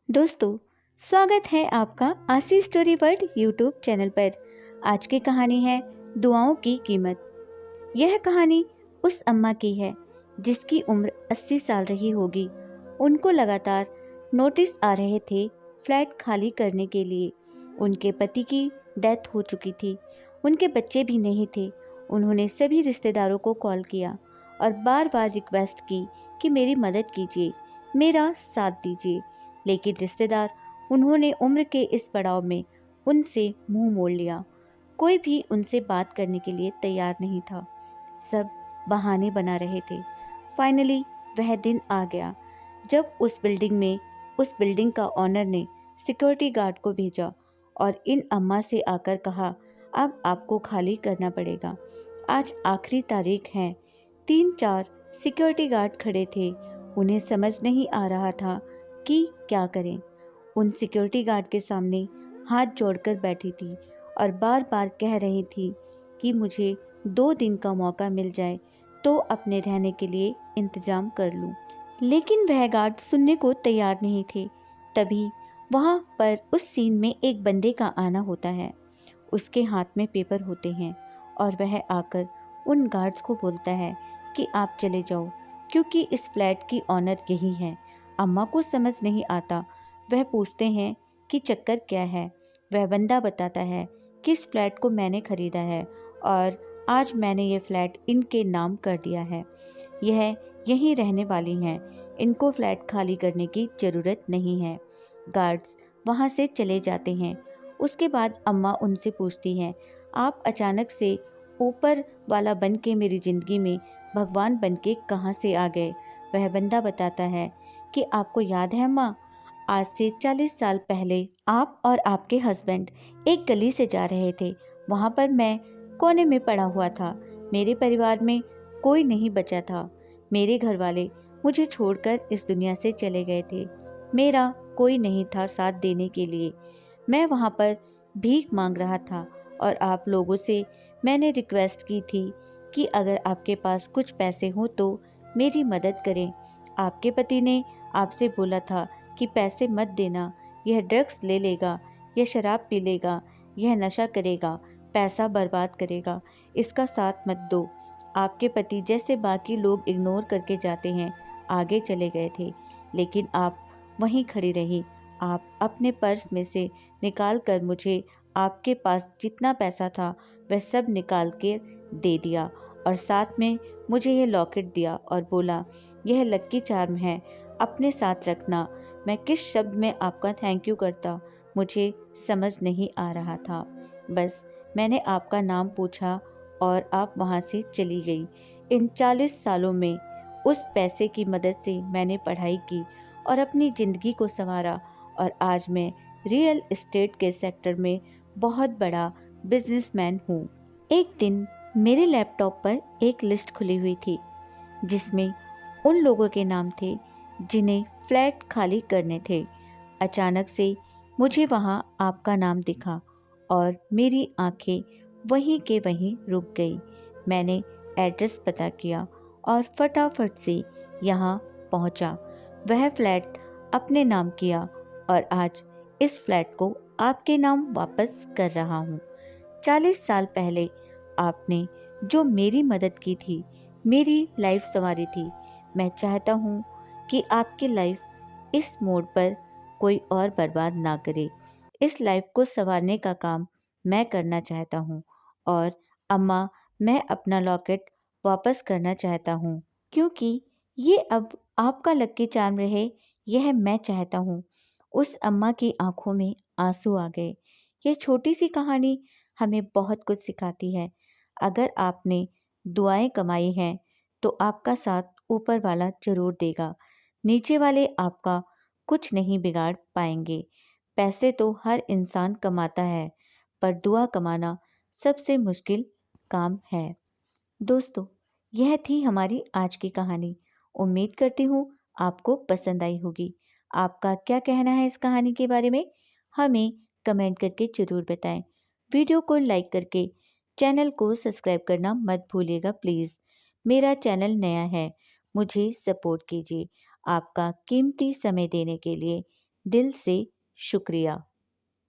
दोस्तों, स्वागत है आपका आशी स्टोरी वर्ल्ड यूट्यूब चैनल पर। आज की कहानी है दुआओं की कीमत। यह कहानी उस अम्मा की है जिसकी उम्र 80 साल रही होगी। उनको लगातार नोटिस आ रहे थे फ्लैट खाली करने के लिए। उनके पति की डेथ हो चुकी थी, उनके बच्चे भी नहीं थे। उन्होंने सभी रिश्तेदारों को कॉल किया और बार बार रिक्वेस्ट की कि मेरी मदद कीजिए, मेरा साथ दीजिए। लेकिन रिश्तेदार, उन्होंने उम्र के इस पड़ाव में उनसे मुंह मोड़ लिया। कोई भी उनसे बात करने के लिए तैयार नहीं था। सब बहाने बना रहे थे। फाइनली वह दिन आ गया जब उस बिल्डिंग का ऑनर ने सिक्योरिटी गार्ड को भेजा और इन अम्मा से आकर कहा, अब आपको खाली करना पड़ेगा। आज आखिरी तारीख है। 3-4 सिक्योरिटी गार्ड खड़े थे। उन्हें समझ नहीं आ रहा था कि क्या करें। उन सिक्योरिटी गार्ड के सामने हाथ जोड़कर बैठी थी और बार बार कह रही थी कि मुझे 2 दिन का मौका मिल जाए तो अपने रहने के लिए इंतजाम कर लूं। लेकिन वह गार्ड सुनने को तैयार नहीं थे। तभी वहां पर उस सीन में एक बंदे का आना होता है। उसके हाथ में पेपर होते हैं और वह आकर उन गार्ड्स को बोलता है कि आप चले जाओ, क्योंकि इस फ्लैट की ऑनर यही है। अम्मा को समझ नहीं आता। वह पूछते हैं कि चक्कर क्या है। वह बंदा बताता है कि इस फ्लैट को मैंने खरीदा है और आज मैंने ये फ्लैट इनके नाम कर दिया है। यह यहीं रहने वाली हैं। इनको फ्लैट खाली करने की ज़रूरत नहीं है। गार्ड्स वहाँ से चले जाते हैं। उसके बाद अम्मा उनसे पूछती हैं, आप अचानक से ऊपर वाला बन के मेरी ज़िंदगी में भगवान बन के कहाँ से आ गए। वह बंदा बताता है कि आपको याद है अम्मा, आज से 40 साल पहले आप और आपके हस्बैंड एक गली से जा रहे थे। वहाँ पर मैं कोने में पड़ा हुआ था। मेरे परिवार में कोई नहीं बचा था। मेरे घर वाले मुझे छोड़कर इस दुनिया से चले गए थे। मेरा कोई नहीं था साथ देने के लिए। मैं वहाँ पर भीख मांग रहा था और आप लोगों से मैंने रिक्वेस्ट की थी कि अगर आपके पास कुछ पैसे हों तो मेरी मदद करें। आपके पति ने आपसे बोला था कि पैसे मत देना, यह ड्रग्स ले लेगा, यह शराब पी लेगा, यह नशा करेगा, पैसा बर्बाद करेगा, इसका साथ मत दो। आपके पति जैसे बाकी लोग इग्नोर करके जाते हैं, आगे चले गए थे, लेकिन आप वहीं खड़ी रही। आप अपने पर्स में से निकाल कर मुझे आपके पास जितना पैसा था वह सब निकाल के दे दिया और साथ में मुझे यह लॉकेट दिया और बोला, यह लक्की चार्म है, अपने साथ रखना। मैं किस शब्द में आपका थैंक यू करता, मुझे समझ नहीं आ रहा था। बस मैंने आपका नाम पूछा और आप वहाँ से चली गई। इन 40 सालों में उस पैसे की मदद से मैंने पढ़ाई की और अपनी ज़िंदगी को संवारा और आज मैं रियल एस्टेट के सेक्टर में बहुत बड़ा बिजनेसमैन हूँ। एक दिन मेरे लैपटॉप पर एक लिस्ट खुली हुई थी जिसमें उन लोगों के नाम थे जिन्हें फ्लैट खाली करने थे। अचानक से मुझे वहाँ आपका नाम दिखा और मेरी आंखें वहीं के वहीं रुक गई। मैंने एड्रेस पता किया और फटाफट से यहाँ पहुँचा। वह फ्लैट अपने नाम किया और आज इस फ्लैट को आपके नाम वापस कर रहा हूँ। 40 साल पहले आपने जो मेरी मदद की थी, मेरी लाइफ संवारी थी। मैं चाहता हूँ कि आपकी लाइफ इस मोड़ पर कोई और बर्बाद ना करे। इस लाइफ को संवारने का काम मैं करना चाहता हूँ और अम्मा, मैं अपना लॉकेट वापस करना चाहता हूँ, क्योंकि ये अब आपका लक्की चार्म रहे, यह मैं चाहता हूँ। उस अम्मा की आंखों में आंसू आ गए। यह छोटी सी कहानी हमें बहुत कुछ सिखाती है। अगर आपने दुआएं कमाई हैं तो आपका साथ ऊपर वाला जरूर देगा। नीचे वाले आपका कुछ नहीं बिगाड़ पाएंगे। पैसे तो हर इंसान कमाता है, पर दुआ कमाना सबसे मुश्किल काम है। दोस्तों, यह थी हमारी आज की कहानी। उम्मीद करती हूँ आपको पसंद आई होगी। आपका क्या कहना है इस कहानी के बारे में, हमें कमेंट करके ज़रूर बताएं। वीडियो को लाइक करके चैनल को सब्सक्राइब करना मत भूलिएगा प्लीज़। मेरा चैनल नया है, मुझे सपोर्ट कीजिए। आपका कीमती समय देने के लिए दिल से शुक्रिया।